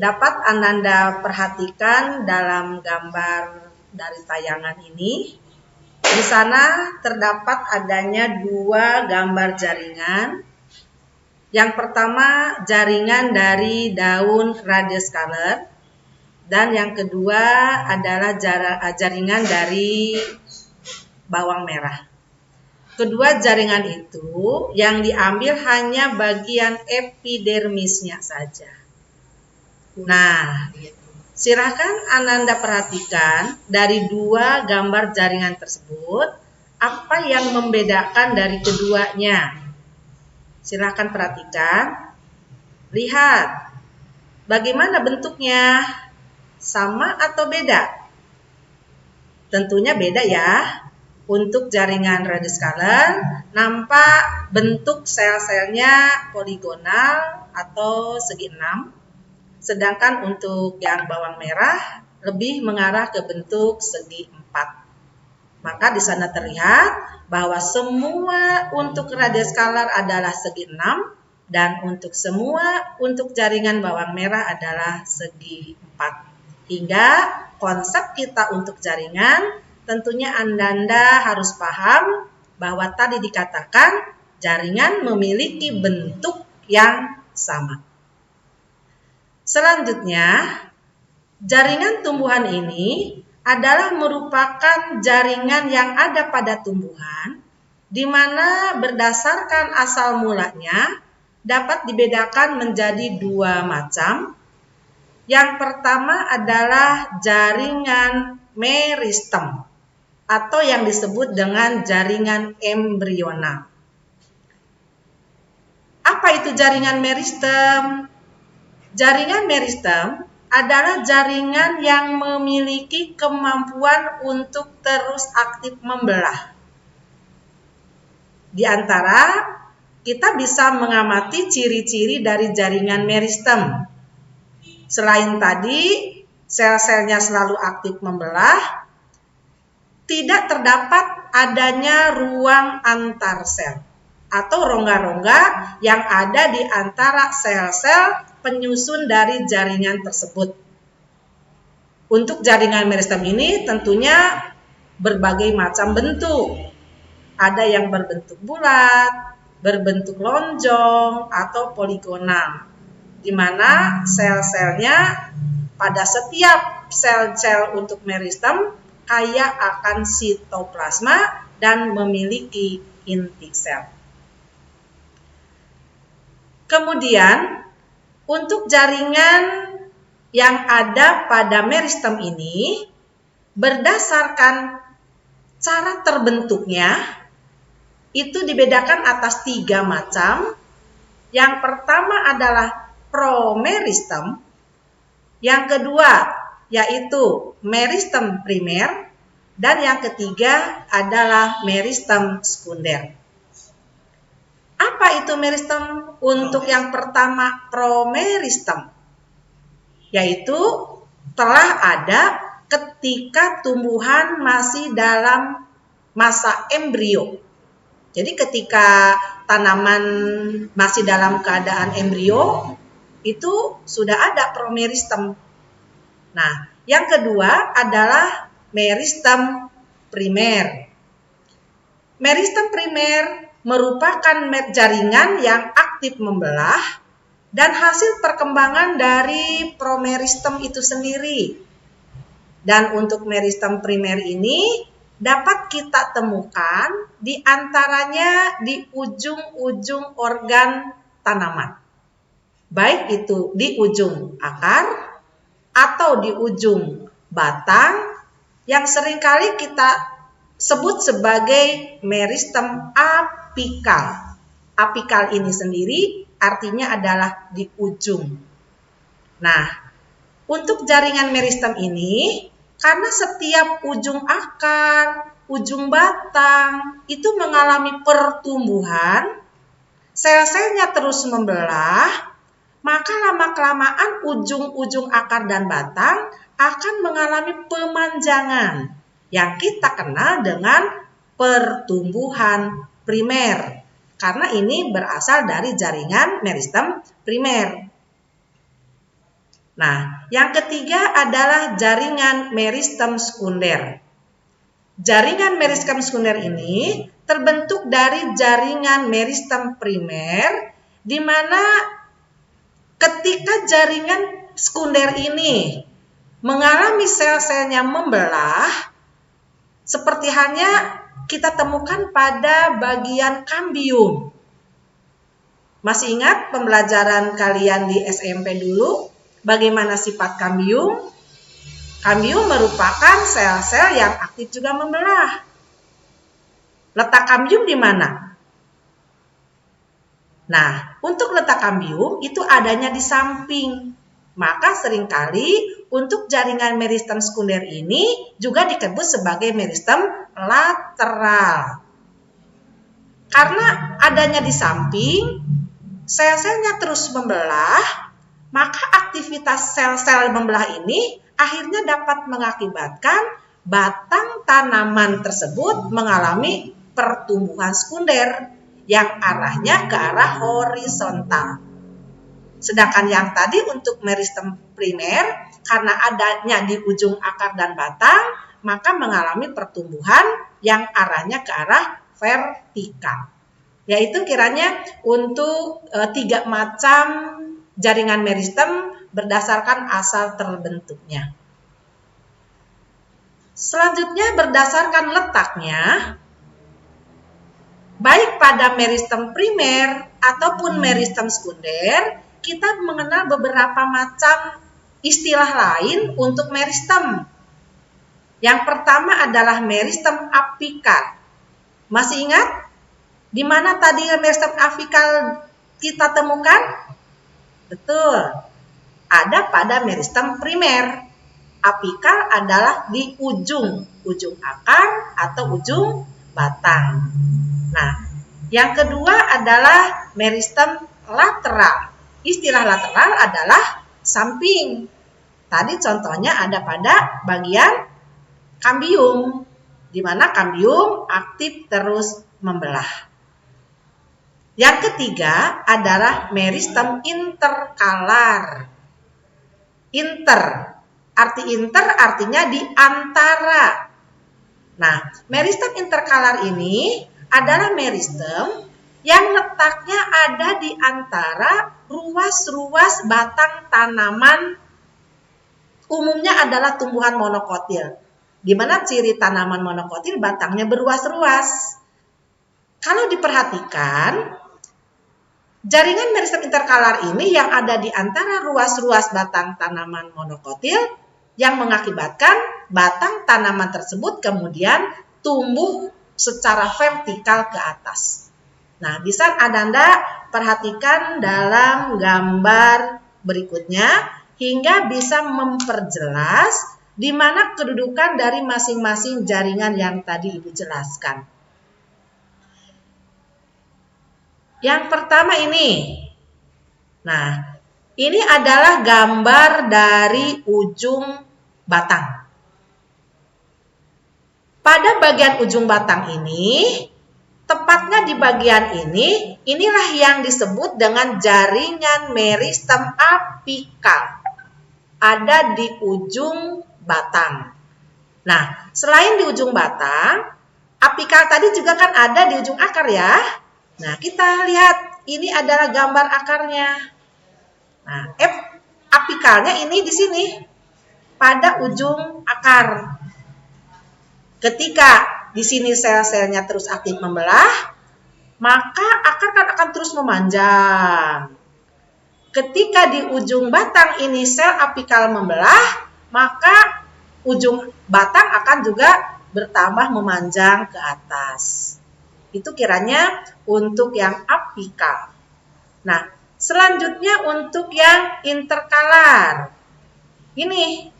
Dapat Ananda perhatikan dalam gambar dari tayangan ini. Di sana terdapat adanya dua gambar jaringan. Yang pertama jaringan dari daun radioscaler dan yang kedua adalah jaringan dari bawang merah. Kedua jaringan itu yang diambil hanya bagian epidermisnya saja. Nah, silakan Ananda perhatikan dari dua gambar jaringan tersebut, apa yang membedakan dari keduanya. Silakan perhatikan. Lihat, bagaimana bentuknya? Sama atau beda? Tentunya beda ya. Untuk jaringan radioscaler, nampak bentuk sel-selnya poligonal atau segi enam. Sedangkan untuk yang bawang merah lebih mengarah ke bentuk segi empat. Maka di sana terlihat bahwa semua untuk radioscaler adalah segi 6 dan untuk semua untuk jaringan bawang merah adalah segi 4. Hingga konsep kita untuk jaringan tentunya Anda harus paham bahwa tadi dikatakan jaringan memiliki bentuk yang sama. Selanjutnya, jaringan tumbuhan ini adalah merupakan jaringan yang ada pada tumbuhan, di mana berdasarkan asal mulanya dapat dibedakan menjadi dua macam. Yang pertama adalah jaringan meristem atau yang disebut dengan jaringan embrional. Apa itu jaringan meristem? Jaringan meristem adalah jaringan yang memiliki kemampuan untuk terus aktif membelah. Di antara kita bisa mengamati ciri-ciri dari jaringan meristem. Selain tadi, sel-selnya selalu aktif membelah, tidak terdapat adanya ruang antar sel atau rongga-rongga yang ada di antara sel-sel penyusun dari jaringan tersebut. Untuk jaringan meristem ini tentunya berbagai macam bentuk. Ada yang berbentuk bulat, berbentuk lonjong, atau poligonal. Di mana sel-selnya pada setiap sel-sel untuk meristem kaya akan sitoplasma dan memiliki inti sel. Kemudian, untuk jaringan yang ada pada meristem ini, berdasarkan cara terbentuknya, itu dibedakan atas 3 macam. Yang pertama adalah promeristem, yang kedua yaitu meristem primer, dan yang ketiga adalah meristem sekunder. Apa itu meristem? Untuk yang pertama promeristem, yaitu telah ada ketika tumbuhan masih dalam masa embrio. Jadi ketika tanaman masih dalam keadaan embrio, itu sudah ada promeristem. Nah, yang kedua adalah meristem primer. Meristem primer merupakan jaringan yang aktif membelah dan hasil perkembangan dari promeristem itu sendiri. Dan untuk meristem primer ini dapat kita temukan di antaranya di ujung-ujung organ tanaman. Baik itu di ujung akar atau di ujung batang yang seringkali kita sebut sebagai meristem apikal. Apikal ini sendiri artinya adalah di ujung. Nah, untuk jaringan meristem ini, karena setiap ujung akar, ujung batang itu mengalami pertumbuhan, sel-selnya terus membelah, maka lama-kelamaan ujung-ujung akar dan batang akan mengalami pemanjangan yang kita kenal dengan pertumbuhan primer. Karena ini berasal dari jaringan meristem primer. Nah, yang ketiga adalah jaringan meristem sekunder. Jaringan meristem sekunder ini terbentuk dari jaringan meristem primer, di mana ketika jaringan sekunder ini mengalami sel-selnya membelah, seperti halnya kita temukan pada bagian kambium. Masih ingat pembelajaran kalian di SMP dulu? Bagaimana sifat kambium? Kambium merupakan sel-sel yang aktif juga membelah. Letak kambium di mana? Nah, untuk letak kambium itu adanya di samping. Maka seringkali untuk jaringan meristem sekunder ini juga disebut sebagai meristem lateral. Karena adanya di samping, sel-selnya terus membelah, maka aktivitas sel-sel membelah ini akhirnya dapat mengakibatkan batang tanaman tersebut mengalami pertumbuhan sekunder yang arahnya ke arah horizontal. Sedangkan yang tadi untuk meristem primer, karena adanya di ujung akar dan batang, maka mengalami pertumbuhan yang arahnya ke arah vertikal. Yaitu kiranya untuk 3 macam jaringan meristem berdasarkan asal terbentuknya. Selanjutnya berdasarkan letaknya, baik pada meristem primer ataupun meristem sekunder, kita mengenal beberapa macam istilah lain untuk meristem. Yang pertama adalah meristem apikal. Masih ingat? Di mana tadi meristem apikal kita temukan? Betul. Ada pada meristem primer. Apikal adalah di ujung akar atau ujung batang. Nah, yang kedua adalah meristem lateral. Istilah lateral adalah samping. Tadi contohnya ada pada bagian kambium, di mana kambium aktif terus membelah. Yang ketiga adalah meristem interkalar. Arti inter artinya di antara. Nah, meristem interkalar ini adalah meristem yang letaknya ada di antara ruas-ruas batang tanaman, umumnya adalah tumbuhan monokotil. Di mana ciri tanaman monokotil batangnya beruas-ruas. Kalau diperhatikan, jaringan meristem interkalar ini yang ada di antara ruas-ruas batang tanaman monokotil yang mengakibatkan batang tanaman tersebut kemudian tumbuh secara vertikal ke atas. Nah, bisa Anda perhatikan dalam gambar berikutnya hingga bisa memperjelas di mana kedudukan dari masing-masing jaringan yang tadi Ibu jelaskan. Yang pertama ini. Nah, ini adalah gambar dari ujung batang. Pada bagian ujung batang ini, tepatnya di bagian ini, inilah yang disebut dengan jaringan meristem apikal. Ada di ujung batang. Nah, selain di ujung batang, apikal tadi juga kan ada di ujung akar ya. Nah, kita lihat ini adalah gambar akarnya. Nah, apikalnya ini di sini pada ujung akar. Ketika di sini sel-selnya terus aktif membelah, maka akar kan akan terus memanjang. Ketika di ujung batang ini sel apikal membelah, maka ujung batang akan juga bertambah memanjang ke atas. Itu kiranya untuk yang apikal. Nah, selanjutnya untuk yang interkalar. Ini.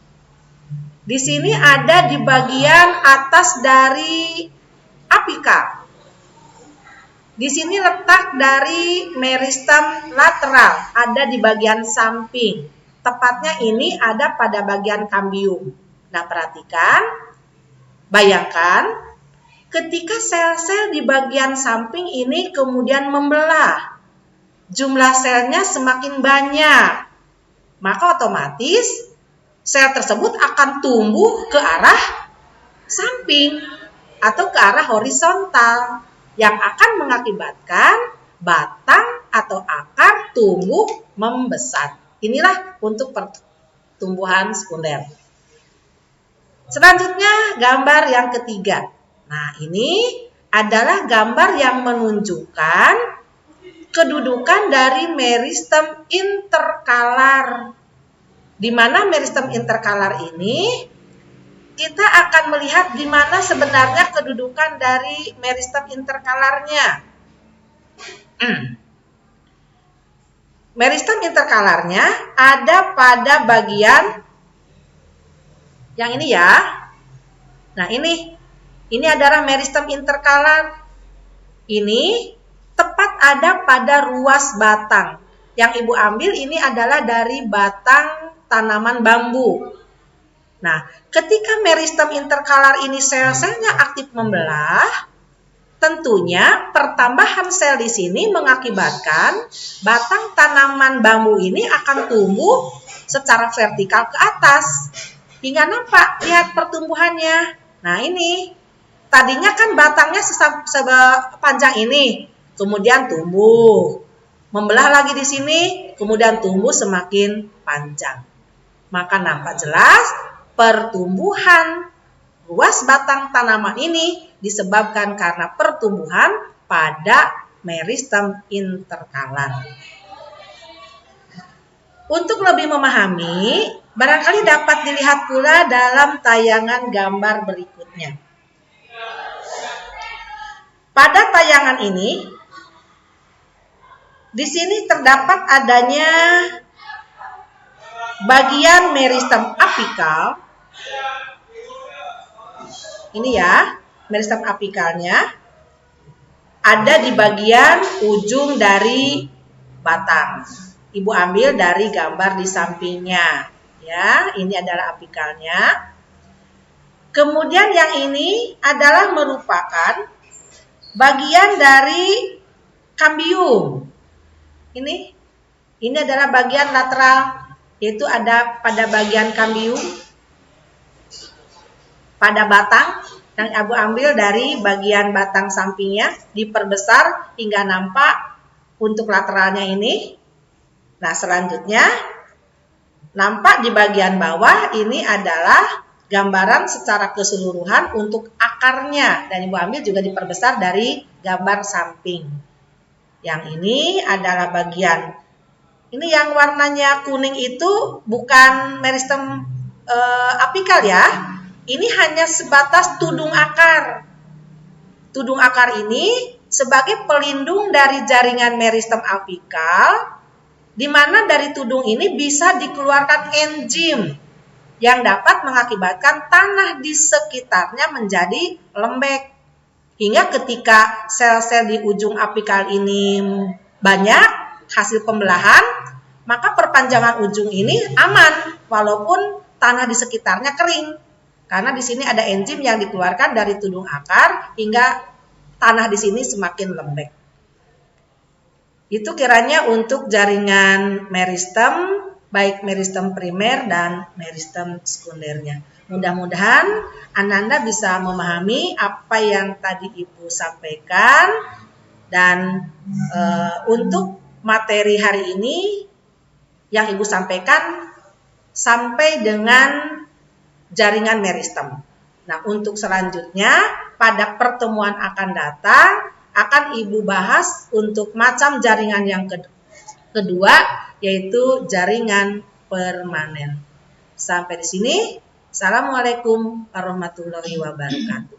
Di sini ada di bagian atas dari apikal. Di sini letak dari meristem lateral, ada di bagian samping. Tepatnya ini ada pada bagian kambium. Nah, perhatikan, bayangkan ketika sel-sel di bagian samping ini kemudian membelah. Jumlah selnya semakin banyak. maka otomatis sel tersebut akan tumbuh ke arah samping atau ke arah horizontal yang akan mengakibatkan batang atau akar tumbuh membesar. Inilah untuk pertumbuhan sekunder. Selanjutnya gambar yang ketiga. Nah, ini adalah gambar yang menunjukkan kedudukan dari meristem interkalar. Di mana meristem interkalar ini kita akan melihat di mana sebenarnya kedudukan dari meristem interkalarnya. Meristem interkalarnya ada pada bagian yang ini ya. Nah, ini adalah meristem interkalar. Ini tepat ada pada ruas batang. Yang Ibu ambil ini adalah dari batang tanaman bambu. Nah, ketika meristem interkalar ini sel-selnya aktif membelah, tentunya pertambahan sel di sini mengakibatkan batang tanaman bambu ini akan tumbuh secara vertikal ke atas. Hingga nampak, lihat pertumbuhannya. Nah, ini tadinya kan batangnya sepanjang ini, kemudian tumbuh. Membelah lagi di sini, kemudian tumbuh semakin panjang. Maka nampak jelas pertumbuhan ruas batang tanaman ini disebabkan karena pertumbuhan pada meristem interkalar. Untuk lebih memahami, barangkali dapat dilihat pula dalam tayangan gambar berikutnya. Pada tayangan ini, di sini terdapat adanya bagian meristem apikal. Ini ya, meristem apikalnya ada di bagian ujung dari batang. Ibu ambil dari gambar di sampingnya. Ya, ini adalah apikalnya. Kemudian yang ini adalah merupakan bagian dari kambium. Ini adalah bagian lateral, yaitu ada pada bagian kambium, pada batang, yang Ibu ambil dari bagian batang sampingnya, diperbesar hingga nampak untuk lateralnya ini. Nah, selanjutnya nampak di bagian bawah ini adalah gambaran secara keseluruhan untuk akarnya, dan Ibu ambil juga diperbesar dari gambar samping. Yang ini adalah bagian, ini yang warnanya kuning itu bukan meristem apikal ya. Ini hanya sebatas tudung akar. Tudung akar ini sebagai pelindung dari jaringan meristem apikal, di mana dari tudung ini bisa dikeluarkan enzim yang dapat mengakibatkan tanah di sekitarnya menjadi lembek. Hingga ketika sel-sel di ujung apikal ini banyak hasil pembelahan, maka perpanjangan ujung ini aman walaupun tanah di sekitarnya kering. Karena di sini ada enzim yang dikeluarkan dari tudung akar hingga tanah di sini semakin lembek. Itu kiranya untuk jaringan meristem, baik meristem primer dan meristem sekundernya. Mudah-mudahan Ananda bisa memahami apa yang tadi Ibu sampaikan, dan untuk materi hari ini yang Ibu sampaikan sampai dengan jaringan meristem. Nah, untuk selanjutnya pada pertemuan akan datang akan Ibu bahas untuk macam jaringan yang kedua, yaitu jaringan permanen. Sampai di sini. Assalamualaikum warahmatullahi wabarakatuh.